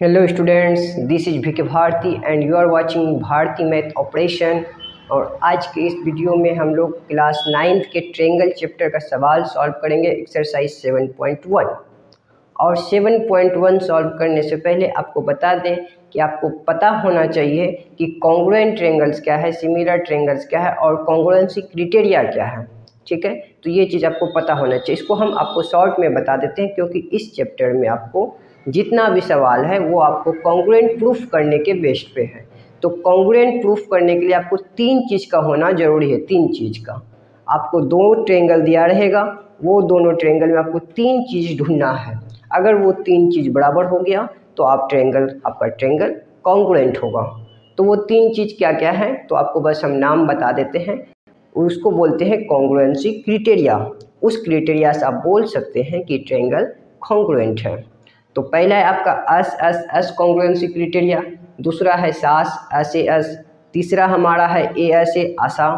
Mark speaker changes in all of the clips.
Speaker 1: Hello students, this is V K Bharti and you are watching Bharti math operation. और आज के इस वीडियो में हम लोग क्लास 9th के ट्रायंगल चैप्टर का सवाल सॉल्व करेंगे, एक्सरसाइज 7.1। और 7.1 सॉल्व करने से पहले आपको बता दें कि आपको पता होना चाहिए कि कॉन्ग्रुएंट ट्रायंगल्स क्या है, सिमिलर ट्रायंगल्स क्या है और कॉन्ग्रुएंसी क्राइटेरिया क्या है। ठीक है, तो ये चीज़ आपको पता होना चाहिए। इसको हम आपको शॉर्ट में बता देते हैं क्योंकि इस चैप्टर में आपको जितना भी सवाल है वो आपको कॉन्ग्रुएंट प्रूफ करने के बेस पे है। तो कॉन्ग्रुएंट प्रूफ करने के लिए आपको तीन चीज़ का होना जरूरी है। तीन चीज़ का आपको दो ट्रायंगल दिया रहेगा, वो दोनों ट्रायंगल में आपको तीन चीज़ ढूंढना है। अगर वो तीन चीज़ बराबर हो गया तो आपका ट्रायंगल कॉन्ग्रुएंट होगा। तो वो तीन चीज़ क्या क्या है, तो आपको बस हम नाम बता देते हैं। उसको बोलते हैं कॉन्ग्रुएंसी क्राइटेरिया। उस क्राइटेरिया से आप बोल सकते हैं कि ट्रायंगल कॉन्ग्रुएंट है। तो पहला है आपका S S S congruency criteria, दूसरा है सास एस ए एस, तीसरा हमारा है ए एस ए आशा,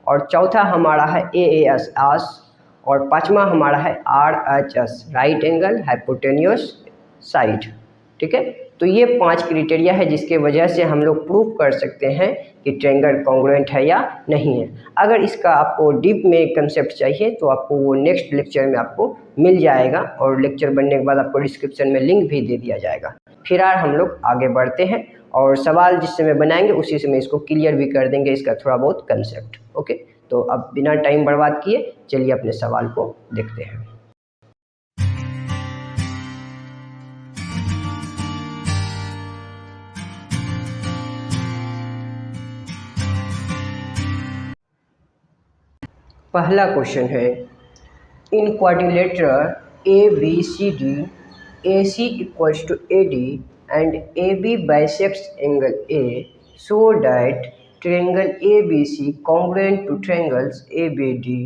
Speaker 1: और चौथा हमारा है ए एस आस, और पांचवा हमारा है R H S right angle hypotenuse side. ठीक है, तो ये पांच क्राइटेरिया है जिसके वजह से हम लोग प्रूफ कर सकते हैं कि ट्रायंगल कॉन्ग्रुएंट है या नहीं है। अगर इसका आपको डीप में कंसेप्ट चाहिए तो आपको वो नेक्स्ट लेक्चर में आपको मिल जाएगा, और लेक्चर बनने के बाद आपको डिस्क्रिप्शन में लिंक भी दे दिया जाएगा। फिलहाल हम लोग आगे बढ़ते हैं और सवाल जिस समय बनाएंगे उसी समय इसको क्लियर भी कर देंगे, इसका थोड़ा बहुत कंसेप्ट। ओके, तो अब बिना टाइम बर्बाद किए चलिए अपने सवाल को देखते हैं। पहला क्वेश्चन है, in quadrilateral A B C D A C equals to A D and A B bisects angle A so that triangle A B C congruent to triangles A B D,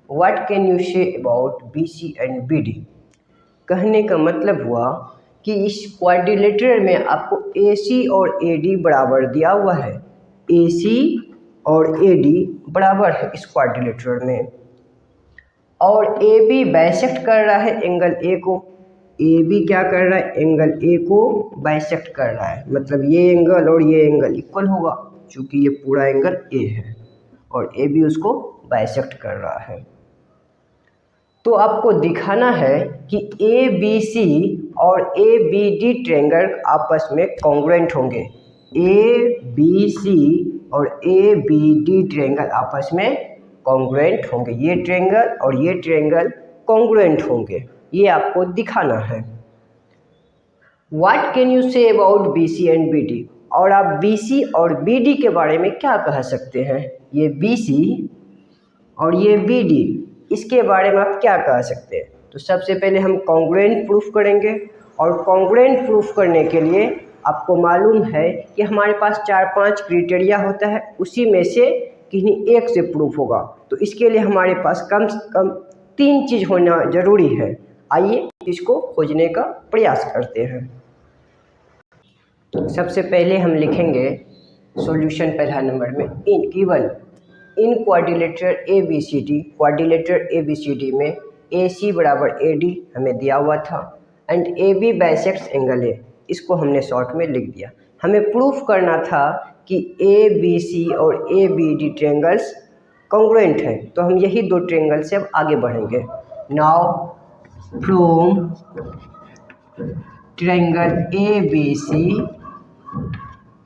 Speaker 1: what can you say about B C and B D. कहने का मतलब हुआ कि इस quadrilateral में आपको ए सी और A D बराबर दिया हुआ है। ए सी और ए डी बराबर है इस क्वाड्रिलेटरल में, और ए बी बाइसेक्ट कर रहा है एंगल ए को। ए बी क्या कर रहा है, एंगल ए को बाइसेक्ट कर रहा है, मतलब ये एंगल और ये एंगल इक्वल होगा क्योंकि ये पूरा एंगल ए है और ए बी उसको बाइसेक्ट कर रहा है। तो आपको दिखाना है कि ए बी सी और ए बी डी ट्रायंगल आपस में कॉन्ग्रुएंट होंगे। ए बी सी और ए बी डी ट्रायंगल आपस में कॉन्ग्रुएंट होंगे। ये ट्रायंगल और ये ट्रायंगल कॉन्ग्रुएंट होंगे, ये आपको दिखाना है। What can you say about B C and B D, और आप बी सी और बी डी के बारे में क्या कह सकते हैं। ये बी सी और ये बी डी, इसके बारे में आप क्या कह सकते हैं। तो सबसे पहले हम कॉन्ग्रुएंट प्रूफ करेंगे, और कॉन्ग्रुएंट प्रूफ करने के लिए आपको मालूम है कि हमारे पास 4-5 क्राइटेरिया होता है, उसी में से किन्हीं एक से प्रूफ होगा। तो इसके लिए हमारे पास कम से कम तीन चीज़ होना ज़रूरी है। आइए इसको खोजने का प्रयास करते हैं। सबसे पहले हम लिखेंगे सॉल्यूशन पहला नंबर में, in given in quadrilateral A B C D, quadrilateral A B C D में ए सी बराबर ए डी हमें दिया हुआ था, and A B bisects angle A, इसको हमने शॉर्ट में लिख दिया। हमें प्रूफ करना था कि ए बी सी और A B D triangles congruent हैं, तो हम यही दो ट्रायंगल से अब आगे बढ़ेंगे। Now from triangle A B C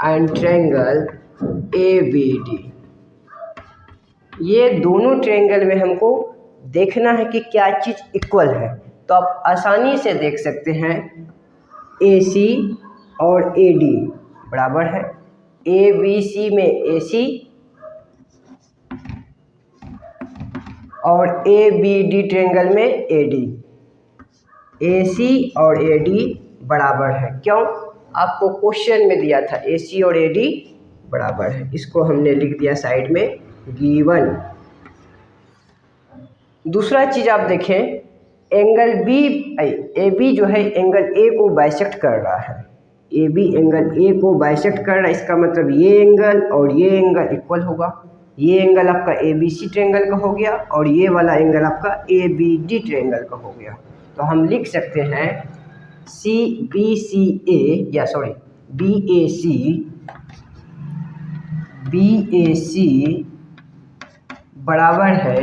Speaker 1: and triangle A B D, ये दोनों ट्रायंगल में हमको देखना है कि क्या चीज़ इक्वल है। तो आप आसानी से देख सकते हैं ए सी और ए डी बराबर है। ए बी सी में ए सी और ए बी डी ट्रायंगल में ए डी, ए सी और ए डी बराबर है। क्यों, आपको क्वेश्चन में दिया था ए सी और ए डी बराबर है, इसको हमने लिख दिया साइड में गिवन। दूसरा चीज़ आप देखें, एंगल बी ए बी जो है एंगल ए को बाइसेक्ट कर रहा है। ए बी एंगल ए को बाइसेक्ट कर रहा है, इसका मतलब ये एंगल और ये एंगल इक्वल होगा। ये एंगल आपका ए बी सी ट्रायंगल का हो गया और ये वाला एंगल आपका ए बी डी ट्रायंगल का हो गया। तो हम लिख सकते हैं BAC बराबर है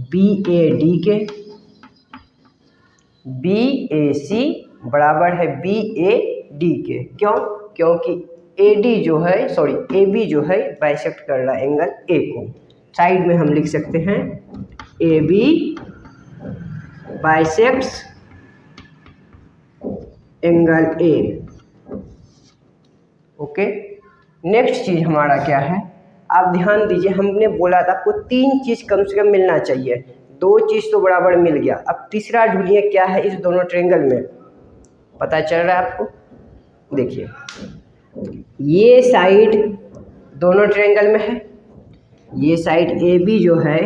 Speaker 1: BAD के। BAC बराबर है BAD के। क्यों? क्योंकि AB जो है बाइसेक्ट कर रहा है एंगल A को। साइड में हम लिख सकते हैं AB bisects angle A। Okay, next चीज हमारा क्या है, आप ध्यान दीजिए, हमने बोला था आपको 3 चीज कम से कम मिलना चाहिए। 2 चीज तो बराबर मिल गया, अब तीसरा ढूंढिए क्या है इस दोनों ट्रायंगल में। पता चल रहा है आपको? देखिए, ये साइड दोनों ट्रायंगल में है। ये साइड AB जो है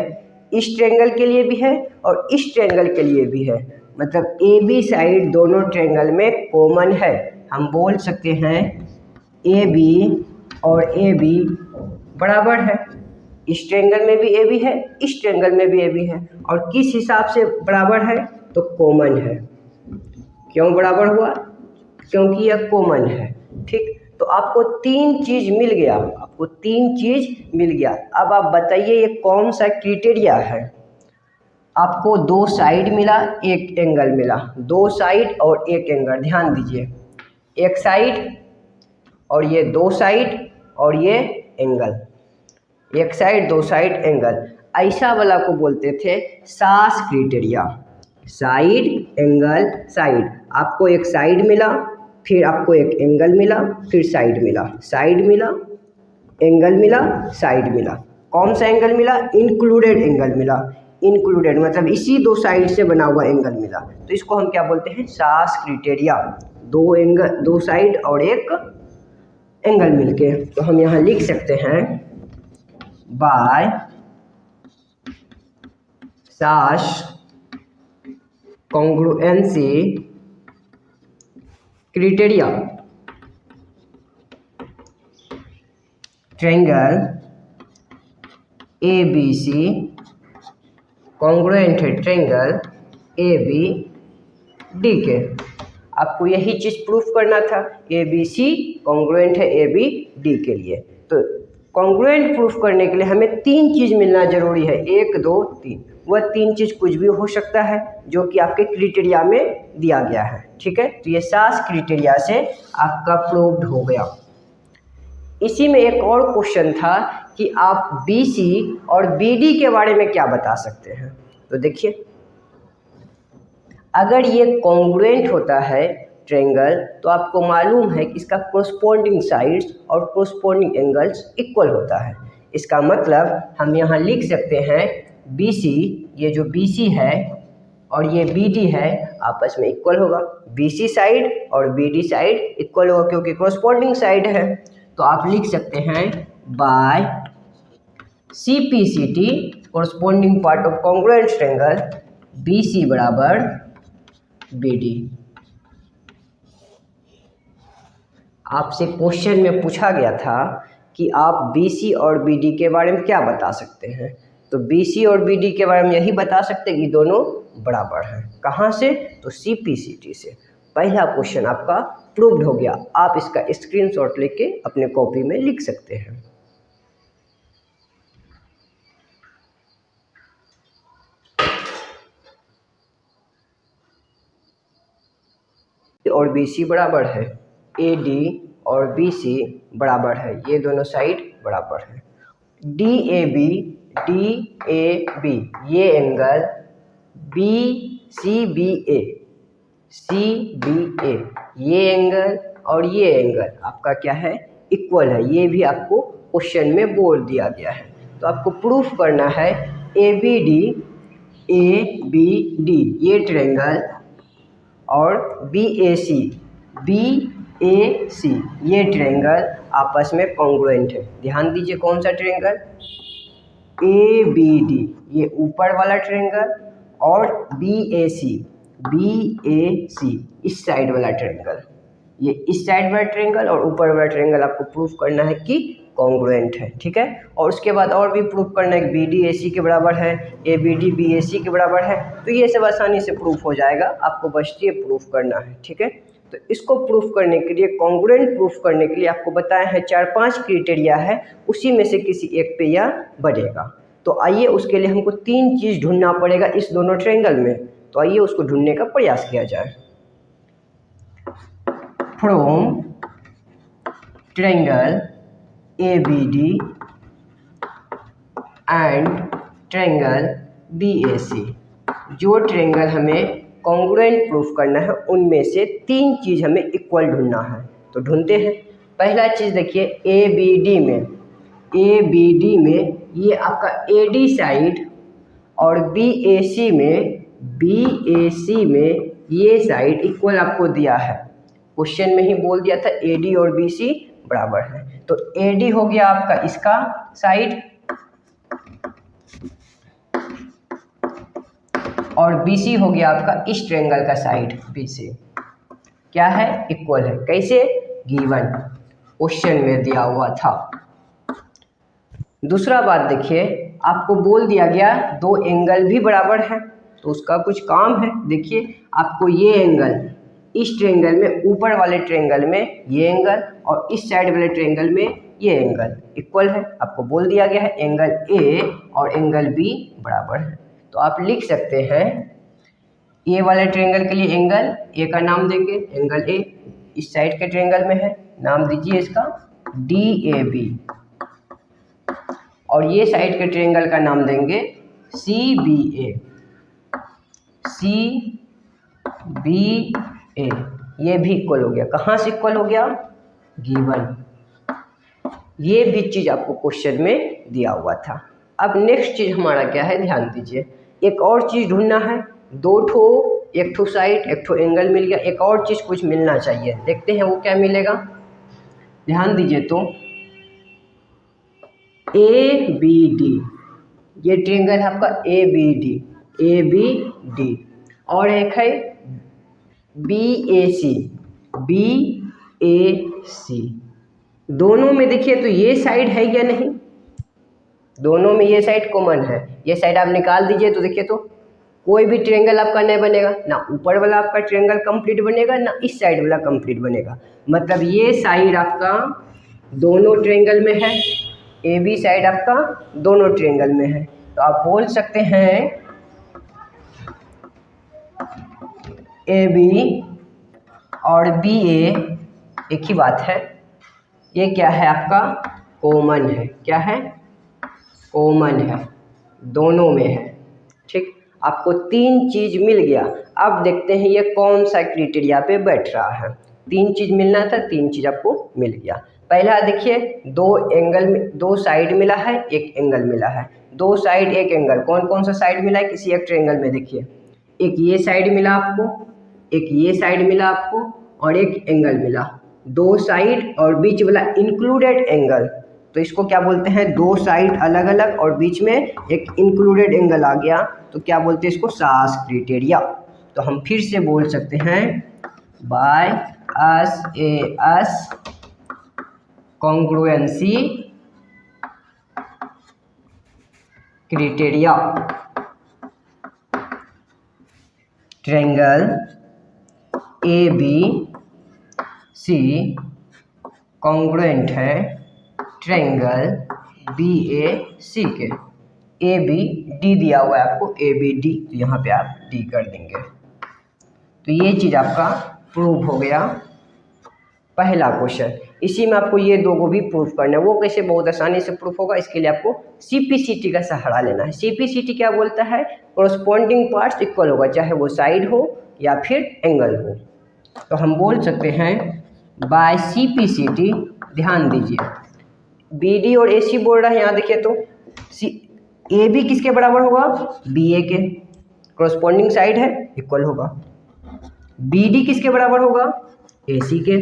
Speaker 1: इस ट्रायंगल के लिए भी है और इस ट्रायंगल के लिए भी है, मतलब AB साइड दोनों ट्रायंगल में कॉमन है। हम बोल सकते हैं AB और AB बराबर है। इस ट्रायंगल में भी AB है, इस ट्रायंगल में भी AB है। और किस हिसाब से बराबर है? तो कॉमन है। क्यों बराबर हुआ? क्योंकि यह कॉमन है। ठीक, तो आपको 3 चीज मिल गया, अब आप बताइए ये कौन सा क्राइटेरिया है। आपको 2 साइड मिला, 1 एंगल मिला। 2 साइड और 1 एंगल, ध्यान दीजिए, 1 साइड और ये 2 साइड और ये एंगल, 1 साइड 2 साइड एंगल, ऐसा वाला को बोलते थे सास क्राइटेरिया। साइड एंगल साइड, आपको 1 साइड मिला, फिर आपको 1 एंगल मिला, फिर साइड मिला, साइड मिला, एंगल मिला, साइड मिला। कौन सा एंगल मिला? इंक्लूडेड एंगल मिला। इंक्लूडेड मतलब इसी 2 साइड से बना हुआ एंगल मिला, तो इसको हम क्या बोलते हैं? सास क्राइटेरिया। 2 एंगल, 2 साइड और 1 एंगल मिलके। तो हम यहाँ लिख सकते हैं बाय सास congruency criteria triangle ABC congruent है ट्रायंगल ABD के। आपको यही चीज़ प्रूफ करना था, ABC कॉन्ग्रुएंट है ABD के लिए। तो कॉन्ग्रुएंट प्रूफ करने के लिए हमें 3 चीज़ मिलना जरूरी है, 1 2 3। वह 3 चीज़ कुछ भी हो सकता है जो कि आपके क्राइटेरिया में दिया गया है। ठीक है, तो ये सास क्राइटेरिया से आपका प्रूव्ड हो गया। इसी में एक और क्वेश्चन था कि आप BC और BD के बारे में क्या बता सकते हैं। तो देखिए, अगर ये कॉन्ग्रुएंट होता है ट्रायंगल तो आपको मालूम है कि इसका कोरस्पॉन्डिंग साइड्स और कोरस्पॉन्डिंग एंगल्स इक्वल होता है। इसका मतलब हम यहाँ लिख सकते हैं BC, ये जो BC है और ये BD है आपस में इक्वल होगा। BC साइड और BD साइड इक्वल होगा क्योंकि कोरस्पॉन्डिंग साइड है। तो आप लिख सकते हैं by CPCT corresponding part of congruent triangle BC बराबर BD। आपसे क्वेश्चन में पूछा गया था कि आप BC और BD के बारे में क्या बता सकते हैं, तो BC और BD के बारे में यही बता सकते हैं कि दोनों बराबर हैं। कहाँ से? तो CPCT से। पहला क्वेश्चन आपका प्रूव्ड हो गया। आप इसका स्क्रीनशॉट लेके अपने कॉपी में लिख सकते हैं। और BC बराबर है, AD और BC बराबर है, ये दोनों साइड बराबर है। DAB ये एंगल CBA ये एंगल और ये एंगल आपका क्या है? इक्वल है। ये भी आपको क्वेश्चन में बोल दिया गया है। तो आपको प्रूफ करना है ABD ये ट्रायंगल और BAC ये ट्रायंगल आपस में कॉन्ग्रुएंट है। ध्यान दीजिए कौन सा ट्रायंगल? ABD ये ऊपर वाला ट्रायंगल और BAC इस साइड वाला ट्रायंगल, ये इस साइड वाला ट्रायंगल और ऊपर वाला ट्रायंगल आपको प्रूफ करना है कि कॉन्ग्रुएंट है, ठीक है। और उसके बाद और भी प्रूफ करना है, बी डी ए सी के बराबर है, ए बी डी बी ए सी के बराबर है, तो ये सब आसानी से प्रूफ हो जाएगा, आपको बस ये प्रूफ करना है, ठीक है। तो इसको प्रूफ करने के लिए, कॉन्ग्रुएंट प्रूफ करने के लिए आपको बताया है 4-5 क्राइटेरिया है, उसी में से किसी एक पे यह बढ़ेगा। तो आइए उसके लिए हमको 3 चीज़ ढूंढना पड़ेगा इस दोनों ट्रायंगल में, तो आइए उसको ढूंढने का प्रयास किया जाए। From triangle ABD and triangle BAC, जो ट्रायंगल हमें कॉन्ग्रुएंट प्रूफ करना है उनमें से 3 चीज़ हमें इक्वल ढूंढना है। तो ढूंढते हैं। पहला चीज़ देखिए, ABD में ये आपका AD साइड और BAC में ये साइड इक्वल आपको दिया है, क्वेश्चन में ही बोल दिया था AD और BC बराबर है। तो AD हो गया आपका इसका साइड और BC हो गया आपका इस ट्रायंगल का साइड BC, क्या है, इक्वल है। कैसे, गिवन, क्वेश्चन में दिया हुआ था। दूसरा बात देखिए, आपको बोल दिया गया 2 एंगल भी बराबर है, तो उसका कुछ काम है। देखिए आपको ये एंगल इस ट्रायंगल में, ऊपर वाले ट्रायंगल में ये एंगल और इस साइड वाले ट्रायंगल में ये एंगल इक्वल है, आपको बोल दिया गया है एंगल A और एंगल B बराबर है। तो आप लिख सकते हैं, ए वाले ट्रायंगल के लिए एंगल A का नाम देंगे, एंगल A इस साइड के ट्रायंगल में है, नाम दीजिए इसका DAB, और ये साइड के ट्रायंगल का नाम देंगे CBA, ये भी इक्वल हो गया। कहाँ से इक्वल हो गया, गिवन। ये भी चीज़ आपको क्वेश्चन में दिया हुआ था। अब नेक्स्ट चीज़ हमारा क्या है, ध्यान दीजिए, एक और चीज़ ढूंढना है। 2 ठो, एक ठो साइड, एक ठो एंगल मिल गया, एक और चीज़ कुछ मिलना चाहिए, देखते हैं वो क्या मिलेगा। ध्यान दीजिए, तो ABD, ये ट्रायंगल है आपका ABD, और एक है BAC, दोनों में देखिए तो ये साइड है या नहीं, दोनों में ये साइड कॉमन है, ये साइड आप निकाल दीजिए तो देखिए तो कोई भी ट्रायंगल आपका नहीं बनेगा, ना ऊपर वाला आपका ट्रायंगल कंप्लीट बनेगा, ना इस साइड वाला कंप्लीट बनेगा। मतलब ये साइड आपका दोनों ट्रायंगल में है, AB साइड आपका दोनों ट्रायंगल में है। तो आप बोल सकते हैं AB और BA एक ही बात है, ये क्या है आपका, कॉमन है। क्या है, कॉमन है, दोनों में है, ठीक। आपको 3 चीज़ मिल गया। अब देखते हैं ये कौन सा क्राइटेरिया पे बैठ रहा है। 3 चीज़ मिलना था, 3 चीज़ आपको मिल गया। पहला देखिए, 2 एंगल में 2 साइड मिला है, एक एंगल मिला है। 2 साइड एक एंगल, कौन कौन सा साइड मिला है किसी एक ट्रायंगल में, देखिए एक ये साइड मिला आपको, एक ये साइड मिला आपको, और एक एंगल मिला। 2 साइड और बीच वाला इंक्लूडेड एंगल, तो इसको क्या बोलते हैं, 2 साइड अलग अलग और बीच में एक इंक्लूडेड एंगल आ गया, तो क्या बोलते हैं इसको, सास क्राइटेरिया। तो हम फिर से बोल सकते हैं, by SAS congruency criteria, triangle ABC congruent है ट्रायंगल BAC के। ABD दिया हुआ है आपको, ABD, तो यहाँ पे आप D कर देंगे। तो ये चीज़ आपका प्रूफ हो गया, पहला क्वेश्चन। इसी में आपको ये 2 को भी प्रूफ करना है। वो कैसे, बहुत आसानी से प्रूफ होगा। इसके लिए आपको CPCT का सहारा लेना है। CPCT क्या बोलता है, कोरस्पॉन्डिंग पार्ट्स इक्वल होगा, चाहे वो साइड हो या फिर एंगल हो। तो हम बोल सकते हैं बाय CPCT, ध्यान दीजिए BD और AC बोल रहा है, यहाँ देखिए तो AB किसके बराबर होगा, BA के, कोरस्पॉन्डिंग साइड है, इक्वल होगा। BD किसके बराबर होगा, AC के,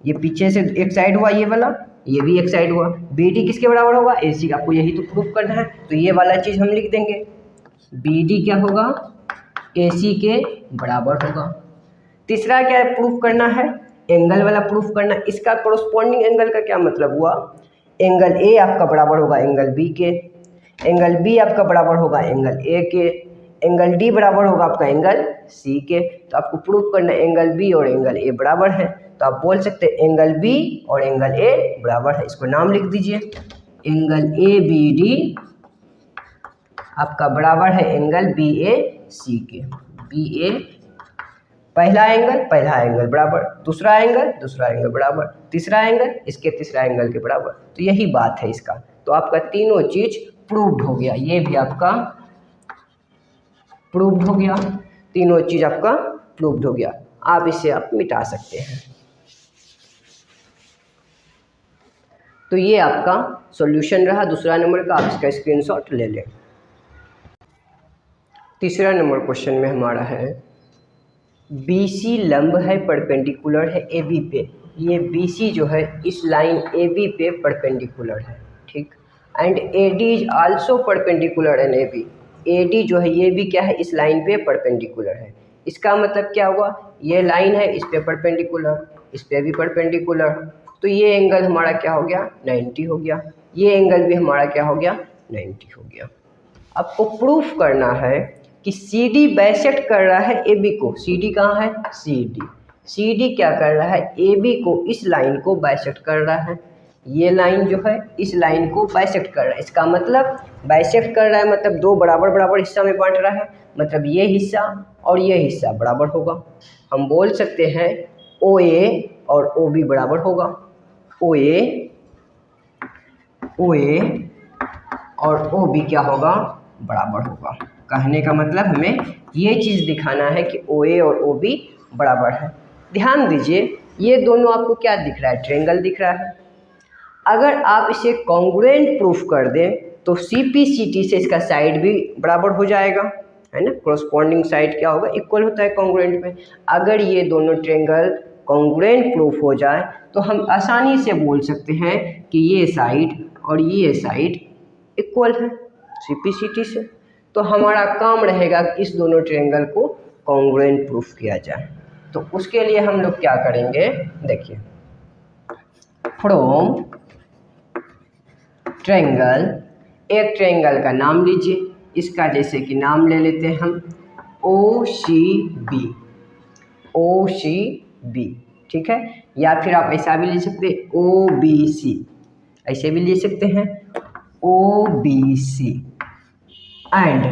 Speaker 1: ये पीछे से एक साइड हुआ ये वाला, ये भी एक साइड हुआ। BD किसके बराबर होगा, AC, आपको यही तो प्रूफ करना है, तो ये वाला चीज़ हम लिख देंगे, BD क्या होगा, AC के बराबर होगा। तीसरा क्या प्रूफ करना है, एंगल वाला प्रूफ करना। इसका कोरस्पॉन्डिंग एंगल का क्या मतलब हुआ, एंगल ए आपका बराबर होगा एंगल बी के, एंगल बी आपका बराबर होगा एंगल ए के, एंगल डी बराबर होगा आपका एंगल सी के। तो आपको प्रूव करना एंगल बी और एंगल ए बराबर है, तो आप बोल सकते हैं एंगल बी और एंगल ए बराबर है। इसको नाम लिख दीजिए, एंगल ए बी डी आपका बराबर है एंगल बी ए सी के। बी ए पहला एंगल बराबर, दूसरा एंगल बराबर, तीसरा एंगल इसके तीसरा एंगल के बराबर। तो यही बात है इसका। तो आपका तीनों चीज प्रूव्ड हो गया, ये भी आपका प्रूव्ड हो गया, तीनों चीज आपका प्रूव्ड हो गया। आप इसे आप मिटा सकते हैं। तो ये आपका सॉल्यूशन रहा दूसरा नंबर का, आप इसका स्क्रीनशॉट ले लें। तीसरा नंबर क्वेश्चन में हमारा है BC लंब है, परपेंडिकुलर है AB पे। ये BC जो है इस लाइन AB पे परपेंडिकुलर है, ठीक। And AD is also perpendicular and AB। AD जो है ये भी क्या है, इस लाइन पे परपेंडिकुलर है। इसका मतलब क्या हुआ, ये लाइन है इस पे परपेंडिकुलर, इस पे भी परपेंडिकुलर, तो ये एंगल हमारा क्या हो गया 90 हो गया, ये एंगल भी हमारा क्या हो गया 90 हो गया। आपको प्रूफ करना है कि CD बाइसेक्ट कर रहा है AB को। CD कहाँ है, CD क्या कर रहा है, AB को इस लाइन को बाइसेक्ट कर रहा है। ये लाइन जो है इस लाइन को बाइसेक्ट कर रहा है। इसका मतलब बाइसेक्ट कर रहा है मतलब दो बराबर बराबर हिस्सा में बांट रहा है, मतलब ये हिस्सा और ये हिस्सा बराबर होगा। हम बोल सकते हैं OA और OB बराबर होगा, OA और OB क्या होगा, बराबर होगा। कहने का मतलब हमें ये चीज़ दिखाना है कि OA और OB बराबर है। ध्यान दीजिए ये दोनों आपको क्या दिख रहा है, ट्रायंगल दिख रहा है। अगर आप इसे कॉन्ग्रुएंट प्रूफ कर दें तो CPCT से इसका साइड भी बराबर हो जाएगा, है ना। कॉरस्पॉन्डिंग साइड क्या होगा, इक्वल होता है कॉन्ग्रुएंट में। अगर ये दोनों ट्रायंगल कॉन्ग्रुएंट प्रूफ हो जाए तो हम आसानी से बोल सकते हैं कि ये साइड और ये साइड इक्वल है CPCT से। तो हमारा काम रहेगा कि इस दोनों ट्रायंगल को कॉन्ग्रुएंट प्रूफ किया जाए। तो उसके लिए हम लोग क्या करेंगे, देखिए, फ्रॉम ट्रायंगल, एक ट्रायंगल का नाम लीजिए, इसका जैसे कि नाम ले लेते हैं हम OCB, ठीक है। या फिर आप ऐसा भी ले सकते हैं OBC, ऐसे भी ले सकते हैं OBC। एंड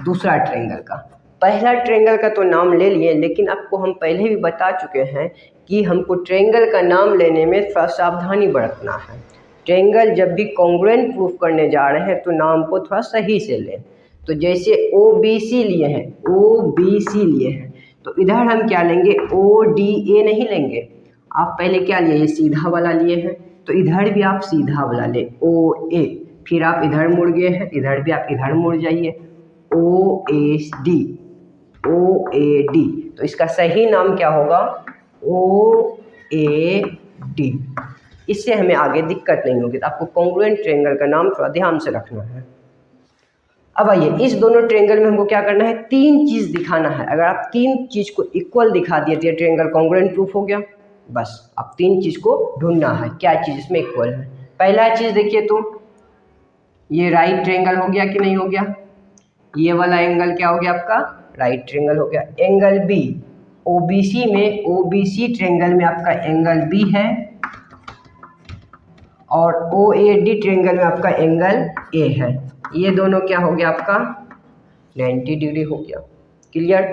Speaker 1: दूसरा ट्रायंगल का, पहला ट्रायंगल का तो नाम ले लिए, लेकिन आपको हम पहले भी बता चुके हैं कि हमको ट्रायंगल का नाम लेने में थोड़ा सावधानी बरतना है। ट्रायंगल जब भी कॉन्ग्रुएंट प्रूफ करने जा रहे हैं तो नाम को थोड़ा सही से लें। तो जैसे OBC लिए हैं, तो इधर हम क्या लेंगे, ODA नहीं लेंगे। आप पहले क्या लिए, ये सीधा वाला लिए हैं, तो इधर भी आप सीधा वाला ले OA, फिर आप इधर मुड़ गए हैं, इधर भी आप इधर मुड़ जाइए OAD। तो इसका सही नाम क्या होगा, OAD। इससे हमें आगे दिक्कत नहीं होगी। तो आपको कॉन्ग्रुएंट ट्रायंगल का नाम थोड़ा ध्यान से रखना है। अब आइए, इस दोनों ट्रायंगल में हमको क्या करना है, तीन चीज़ दिखाना है। अगर आप तीन चीज़ को इक्वल दिखा दिए तो ये ट्रायंगल कॉन्ग्रुएंट प्रूफ हो गया। बस अब तीन चीज़ को ढूंढना है, क्या चीज़ इसमें इक्वल है। पहला चीज़ देखिए, तो ये राइट ट्रायंगल हो गया कि नहीं हो गया, ये वाला एंगल क्या हो गया आपका, राइट ट्रायंगल हो गया। एंगल B, OBC में, OBC ट्रायंगल में आपका एंगल B है, और OAD ट्रायंगल में आपका एंगल A है। ये दोनों क्या हो गया आपका 90 डिग्री हो गया। क्लियर।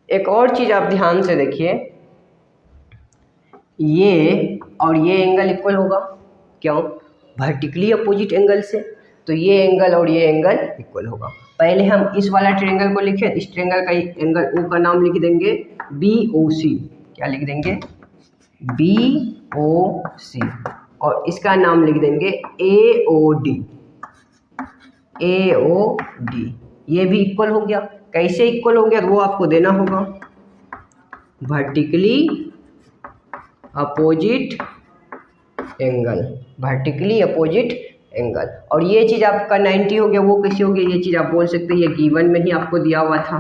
Speaker 1: एक और चीज़ आप ध्यान से देखिए, ये और ये एंगल इक्वल होगा, क्यों, वर्टिकली अपोजिट एंगल से, तो ये एंगल और ये एंगल इक्वल होगा। पहले हम इस वाला ट्रायंगल को लिखें, इस ट्रायंगल का एंगल O का नाम लिख देंगे BOC, क्या लिख देंगे BOC, और इसका नाम लिख देंगे AOD। ये भी इक्वल हो गया। कैसे इक्वल हो गया, वो आपको देना होगा, वर्टिकली अपोजिट एंगल। और ये चीज़ आपका 90 हो गया, वो कैसे हो गया, ये चीज़ आप बोल सकते हैं ये गिवन में ही आपको दिया हुआ था।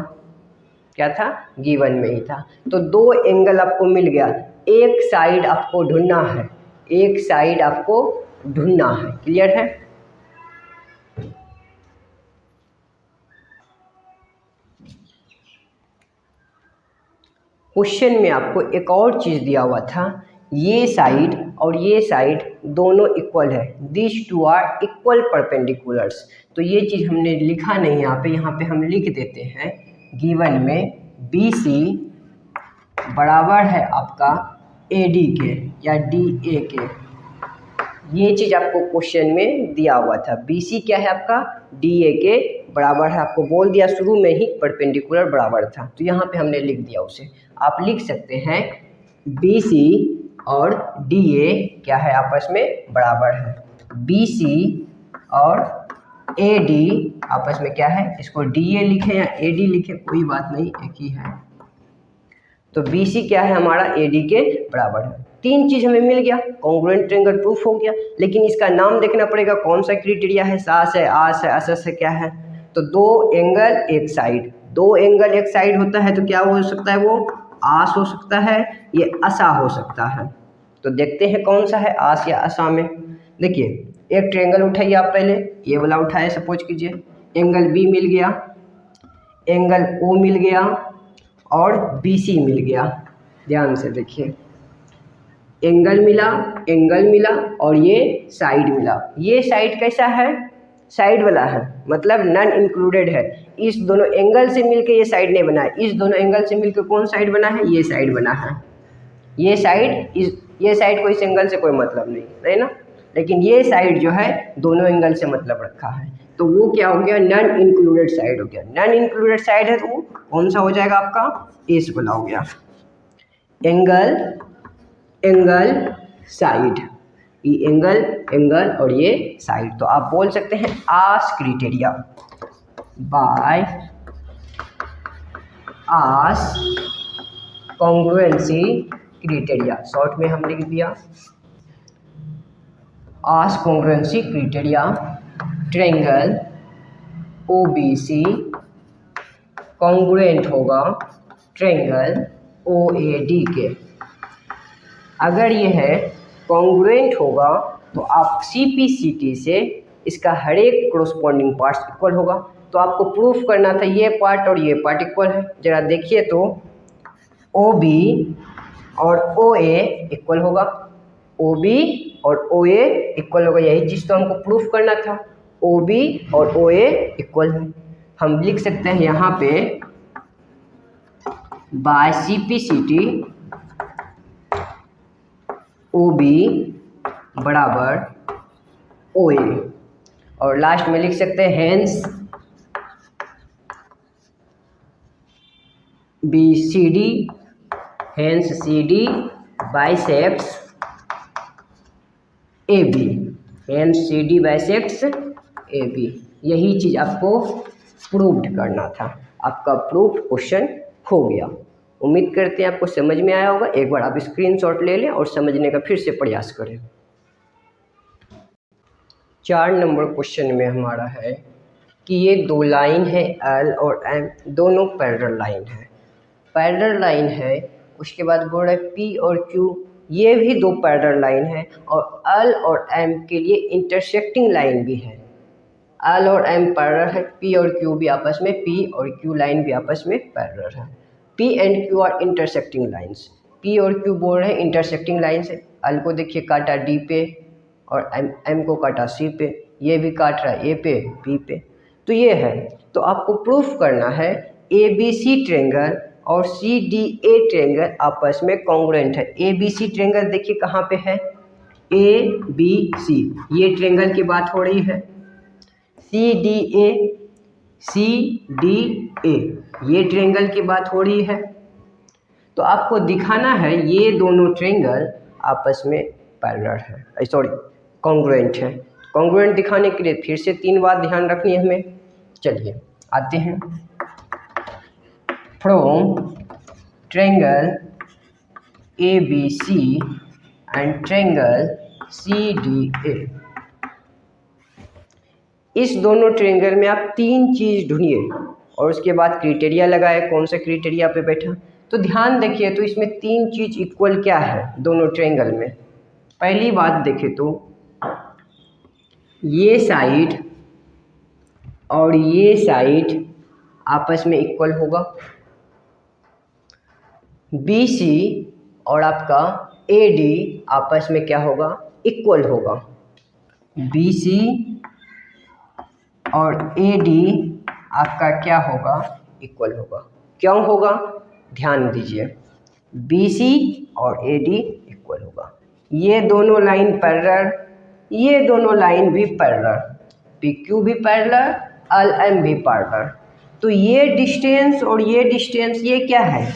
Speaker 1: क्या था, गिवन में ही था। तो दो एंगल आपको मिल गया। एक साइड आपको ढूंढना है, एक साइड आपको ढूंढना है। क्लियर है? क्वेश्चन में आपको एक और चीज़ दिया हुआ था, ये साइड और ये साइड दोनों इक्वल है, this two are equal perpendiculars. तो ये चीज़ हमने लिखा नहीं यहाँ पे हम लिख देते हैं गिवन में BC बराबर है आपका AD के या DA के। ये चीज़ आपको क्वेश्चन में दिया हुआ था, BC क्या है आपका DA के बराबर है, आपको बोल दिया शुरू में ही परपेंडिकुलर बराबर था, तो यहाँ पे हमने लिख दिया उसे। आप लिख सकते हैं BC और DA क्या है आपस में बराबर है, BC और AD आपस में क्या है, इसको DA लिखें या AD लिखें कोई बात नहीं, एक ही है। तो BC क्या है हमारा AD के बराबर है। तीन चीज़ हमें मिल गया, कॉन्ग्रुएंट ट्रायंगल प्रूफ हो गया, लेकिन इसका नाम देखना पड़ेगा कौन सा क्राइटेरिया है, सास है, आस है, असस है, क्या है। तो दो एंगल एक साइड, दो एंगल एक साइड होता है तो क्या हो सकता है, वो आस हो सकता है, ये असा हो सकता है। तो देखते हैं कौन सा है आस या असा में। देखिए एक ट्रायंगल उठाइए आप, पहले ये वाला उठाए सपोज कीजिए, एंगल B मिल गया, एंगल O मिल गया और BC मिल गया। ध्यान से देखिए, एंगल मिला और ये साइड मिला। ये साइड कैसा है, साइड वाला है, मतलब नॉन इंक्लूडेड है। इस दोनों एंगल से मिलके ये साइड नहीं बना है, इस दोनों एंगल से मिलके कौन साइड बना है, ये साइड बना है। ये साइड को इस एंगल से कोई मतलब नहीं है ना, लेकिन ये साइड जो है दोनों एंगल से मतलब रखा है, तो वो क्या हो गया, नॉन इंक्लूडेड साइड हो गया। नॉन इंक्लूडेड साइड है तो वो कौन सा हो जाएगा आपका, इस वाला हो गया, एंगल साइड, ये एंगल और ये साइड। तो आप बोल सकते हैं आस क्राइटेरिया, बाय आस कॉन्ग्रुएंसी क्राइटेरिया, शॉर्ट में हम लिख दिया आस congruency criteria, triangle OBC congruent होगा ट्रायंगल OAD के। अगर ये है कॉन्ग्रुएंट होगा तो आप CPCT से इसका हर एक कोरोस्पोंडिंग पार्ट्स इक्वल होगा। तो आपको प्रूफ करना था ये पार्ट और ये पार्ट इक्वल है। जरा देखिए तो OB और OA इक्वल होगा, OB और OA इक्वल होगा, यही चीज़ तो हमको प्रूफ करना था, OB और OA इक्वल है। हम लिख सकते हैं यहाँ पे बाय CPCT OB बराबर OA, और लास्ट में लिख सकते हैं hence CD biceps AB, hence CD biceps AB। यही चीज़ आपको प्रूव्ड करना था, आपका प्रूफ क्वेश्चन हो गया। उम्मीद करते हैं आपको समझ में आया होगा। एक बार आप स्क्रीनशॉट ले लें और समझने का फिर से प्रयास करें। 4 नंबर क्वेश्चन में हमारा है कि ये दो लाइन है L और M, दोनों पैरेलल लाइन है, पैरेलल लाइन है। उसके बाद बोल रहा है P और Q, ये भी दो पैरेलल लाइन है, और L और M के लिए इंटरसेक्टिंग लाइन भी है। L और M पैरेलल है, P और Q भी आपस में, P और Q लाइन भी आपस में पैरेलल है। P and Q are intersecting lines, P और Q बोल रहे हैं इंटरसेक्टिंग लाइन्स है। L को देखिए काटा D पे और M को काटा C पे, ये भी काट रहा है A पे B पे, तो ये है। तो आपको प्रूफ करना है ABC ट्रायंगल और CDA ट्रायंगल आपस में कॉन्ग्रुएंट है। ABC ट्रायंगल देखिए कहाँ पे है, ABC, ये ट्रायंगल की बात हो रही है। CDA ये ट्रायंगल की बात हो रही है। तो आपको दिखाना है ये दोनों ट्रायंगल आपस में पैरेलल है, सॉरी कॉन्ग्रुएंट है। कॉन्ग्रुएंट दिखाने के लिए फिर से 3 बात ध्यान रखनी है हमें। चलिए आते हैं, from triangle ABC and triangle CDA, इस दोनों ट्रायंगल में आप 3 चीज़ ढूंढिए और उसके बाद क्राइटेरिया लगाए, कौन सा क्राइटेरिया पे बैठा। तो ध्यान देखिए तो इसमें 3 चीज़ इक्वल क्या है दोनों ट्रायंगल में। पहली बात देखें तो ये साइड और ये साइड आपस में इक्वल होगा, BC और आपका AD आपस में क्या होगा, इक्वल होगा। BC और AD आपका क्या होगा, इक्वल होगा। क्यों होगा, ध्यान दीजिए, BC और AD इक्वल होगा। ये दोनों लाइन पैरेलल, ये दोनों लाइन भी पैरेलल, PQ भी पैरेलल, LM भी पैरेलल। तो ये डिस्टेंस और ये डिस्टेंस ये क्या है,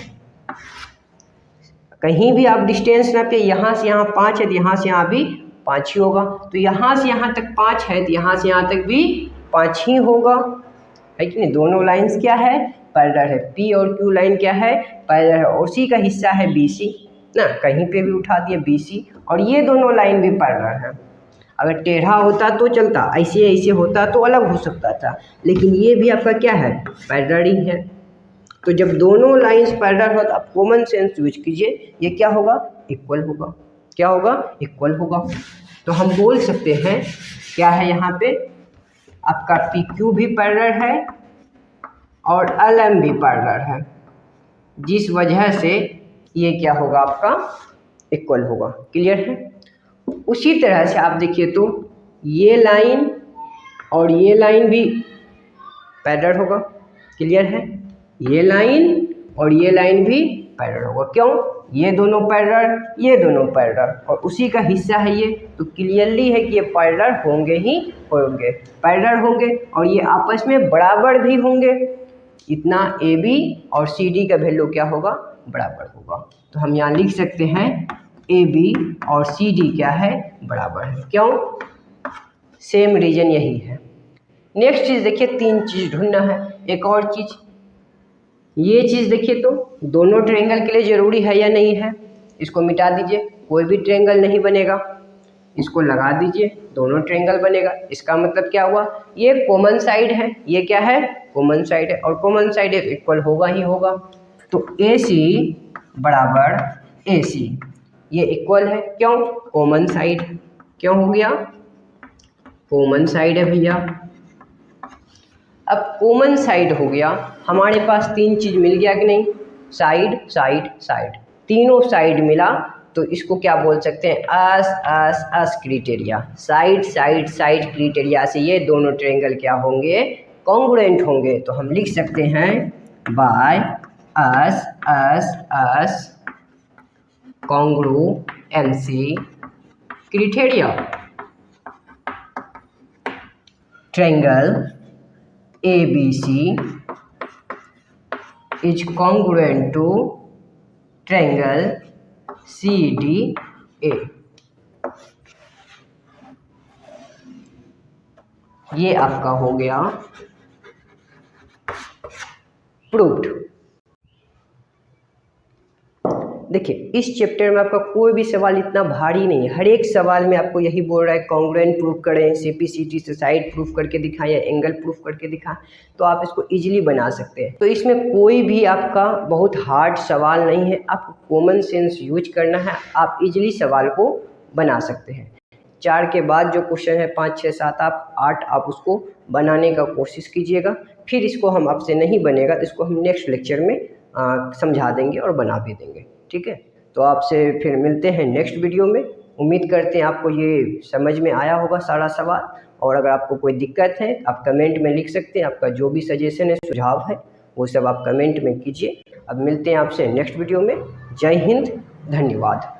Speaker 1: कहीं भी आप डिस्टेंस नापिए, यहाँ से यहाँ 5 है तो यहाँ से यहाँ भी 5 ही होगा। तो यहाँ से यहाँ तक 5 है तो यहाँ से यहाँ तक भी 5 ही होगा, है कि नहीं। दोनों लाइंस क्या है, पैरेलल है। P और Q लाइन क्या है, पैरेलल है। और उसी का हिस्सा है BC ना, कहीं पे भी उठा दिए BC, और ये दोनों लाइन भी पैरेलल है। अगर टेढ़ा होता तो चलता, ऐसे ऐसे होता तो अलग हो सकता था, लेकिन ये भी आपका क्या है, पैरेलल ही है। तो जब दोनों लाइंस पैरेलल हो तो आप कॉमन सेंस यूज कीजिए, ये क्या होगा, इक्वल होगा। क्या होगा, इक्वल होगा। तो हम बोल सकते हैं क्या है, यहाँ पे आपका PQ भी पैरेलल है और LM भी पैरेलल है, जिस वजह से ये क्या होगा, आपका इक्वल होगा। क्लियर है। उसी तरह से आप देखिए तो ये लाइन और ये लाइन भी पैरेलल होगा। क्लियर है। ये लाइन और ये लाइन भी पैरेलल होगा। क्यों, ये दोनों पैरेलल, ये दोनों पैरेलल, और उसी का हिस्सा है ये, तो क्लियरली है कि ये पैरेलल होंगे ही होंगे, पैरेलल होंगे, और ये आपस में बराबर भी होंगे। इतना AB और CD का वैल्यू क्या होगा, बराबर होगा। तो हम यहाँ लिख सकते हैं AB और CD क्या है, बराबर है। क्यों, सेम रीजन यही है। नेक्स्ट चीज़ देखिए, 3 चीज़ ढूंढना है। एक और चीज़, ये चीज़ देखिए तो दोनों ट्रायंगल के लिए ज़रूरी है या नहीं है, इसको मिटा दीजिए, कोई भी ट्रायंगल नहीं बनेगा। इसको लगा दीजिए, दोनों ट्रायंगल बनेगा। इसका मतलब क्या हुआ, ये कॉमन साइड है, ये क्या है, कॉमन साइड है, और कॉमन साइड इक्वल होगा ही होगा। तो AC बराबर AC, ये इक्वल है। क्यों, कॉमन साइड, क्यों हो गया, कॉमन साइड है भैया। अब कॉमन साइड हो गया, हमारे पास 3 चीज़ मिल गया कि नहीं, साइड साइड साइड, तीनों साइड मिला, तो इसको क्या बोल सकते हैं, अस criteria. Side side side criteria से ये दोनों ट्रायंगल क्या होंगे, कॉन्ग्रुएंट होंगे। तो हम लिख सकते हैं by us congruency criteria, triangle ABC is congruent to triangle CDA। ये आपका हो गया प्रूव्ड। देखिए, इस चैप्टर में आपका कोई भी सवाल इतना भारी नहीं है। हर एक सवाल में आपको यही बोल रहा है कॉन्ग्रुएंट प्रूफ करें, CPCT से साइड प्रूफ करके दिखाएं या एंगल प्रूफ करके दिखाएं, तो आप इसको इजीली बना सकते हैं। तो इसमें कोई भी आपका बहुत हार्ड सवाल नहीं है, आपको कॉमन सेंस यूज करना है, आप इजीली सवाल को बना सकते हैं। 4 के बाद जो क्वेश्चन है 5, 6, 7, 8 आप उसको बनाने का कोशिश कीजिएगा। फिर इसको हम आपसे नहीं बनेगा तो इसको हम नेक्स्ट लेक्चर में समझा देंगे और बना भी देंगे। ठीक है, तो आपसे फिर मिलते हैं नेक्स्ट वीडियो में। उम्मीद करते हैं आपको ये समझ में आया होगा सारा सवाल, और अगर आपको कोई दिक्कत है आप कमेंट में लिख सकते हैं। आपका जो भी सजेशन है, सुझाव है, वो सब आप कमेंट में कीजिए। अब मिलते हैं आपसे नेक्स्ट वीडियो में। जय हिंद, धन्यवाद।